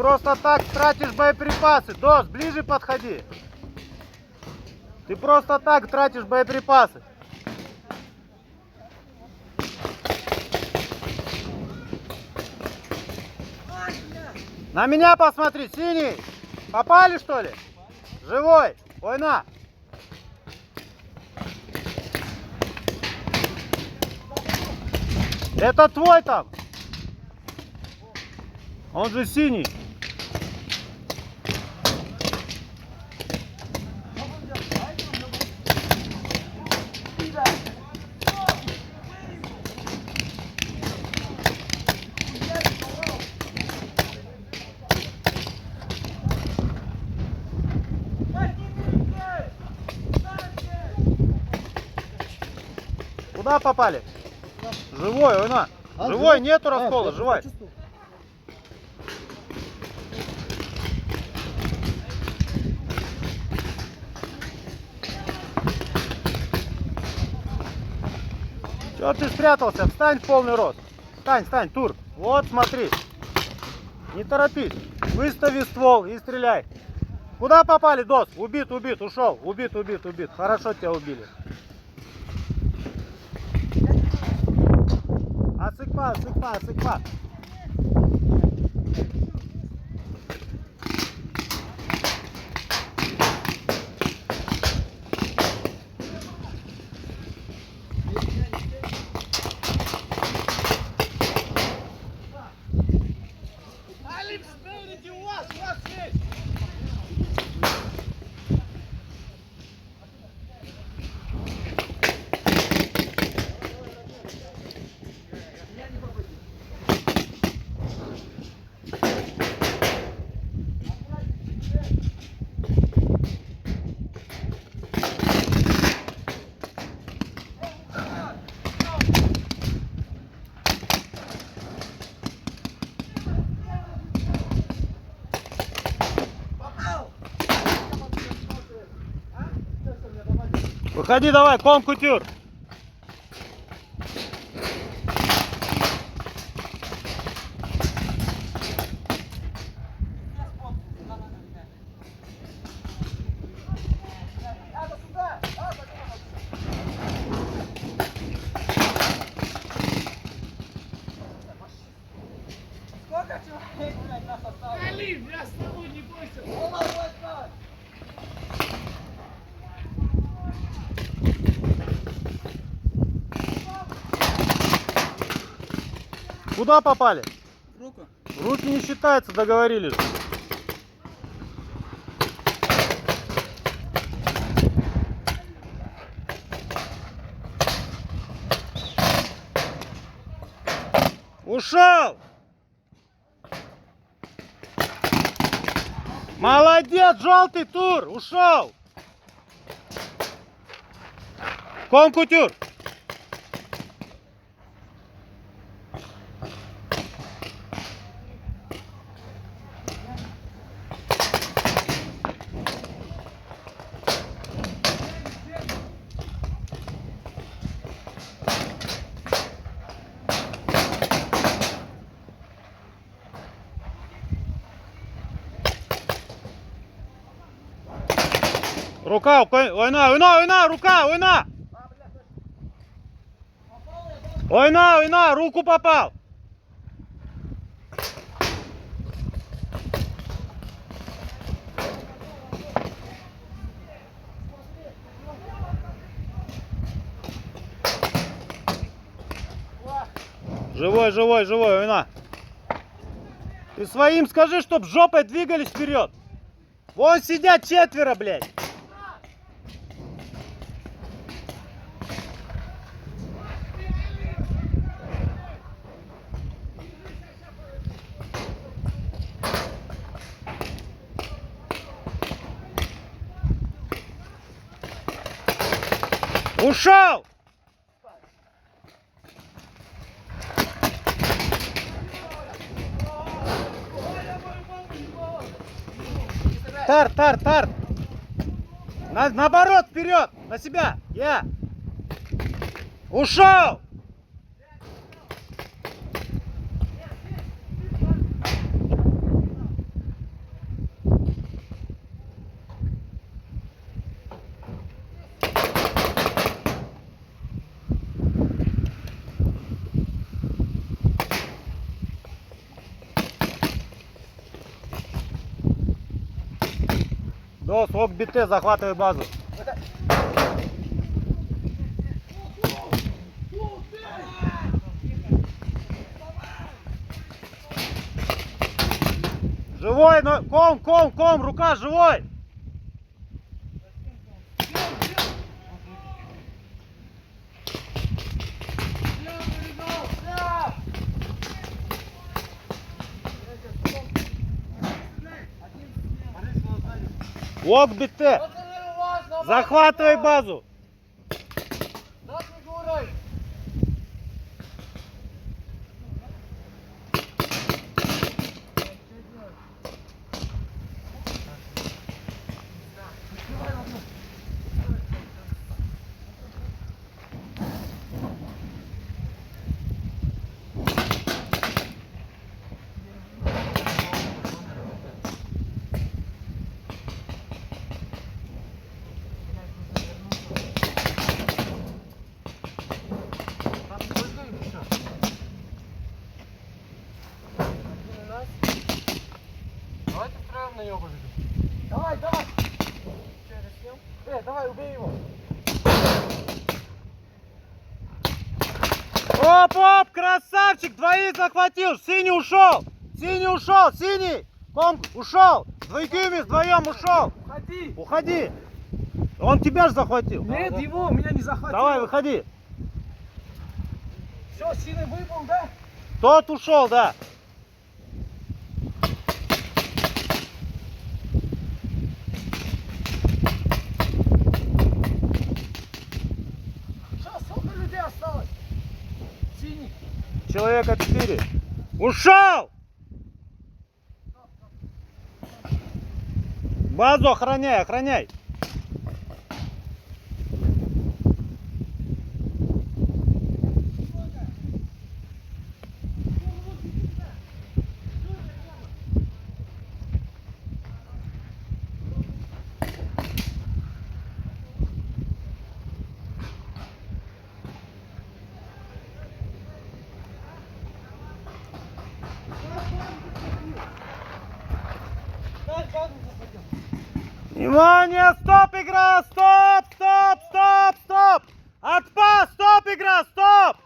просто так тратишь боеприпасы. Дос, ближе подходи. Ты просто так тратишь боеприпасы. На меня посмотри, синий. Попали, что ли? Живой. Ой, на. Это твой там. Он же синий. Куда попали? Живой, ой, на. Живой, нету раскола, живой. Чего ты спрятался? Встань в полный рост. Встань, встань, Тур. Вот, смотри. Не торопись. Выстави ствол и стреляй. Куда попали, Дос? Убит, убит, ушел. Убит, убит, убит. Хорошо тебя убили. Асыкпа, асыкпа, асыкпа. Выходи давай, ком-кутюр. Сколько человек, блядь, нас осталось? Али, бля, с тобой не бойся. Куда попали? В руку. Руки не считаются, договорились. Ушел! Молодец, желтый Тур! Ушел! Ком-кутюр! Рука, ойна, рука, ойна! Ойна, руку попал! Живой, ойна! Ты своим скажи, чтоб жопой двигались вперед! Вон сидят 4, блядь! Ушел! Тарт! Наоборот, вперед! На себя! Я! Ушел! Дос, ок, бите, захватывай базу. Живой, но ком, рука живой. Ок, бите, захватывай базу. Давайте втроем на него побежим. Давай, давай. Давай, убей его. Оп, красавчик, двоих захватил, синий ушел, синий, ком ушел, двойками вдвоем ушел, Уходи. уходи, он тебя же захватил. Нет, его, меня не захватил. Давай, выходи, Все, сильный выпал, да? тот ушел, да. Сейчас, сколько людей осталось? Синий. Человека 4. Ушел! Базу охраняй, охраняй. Внимание, стоп, игра, стоп! Отпас, стоп, игра, стоп!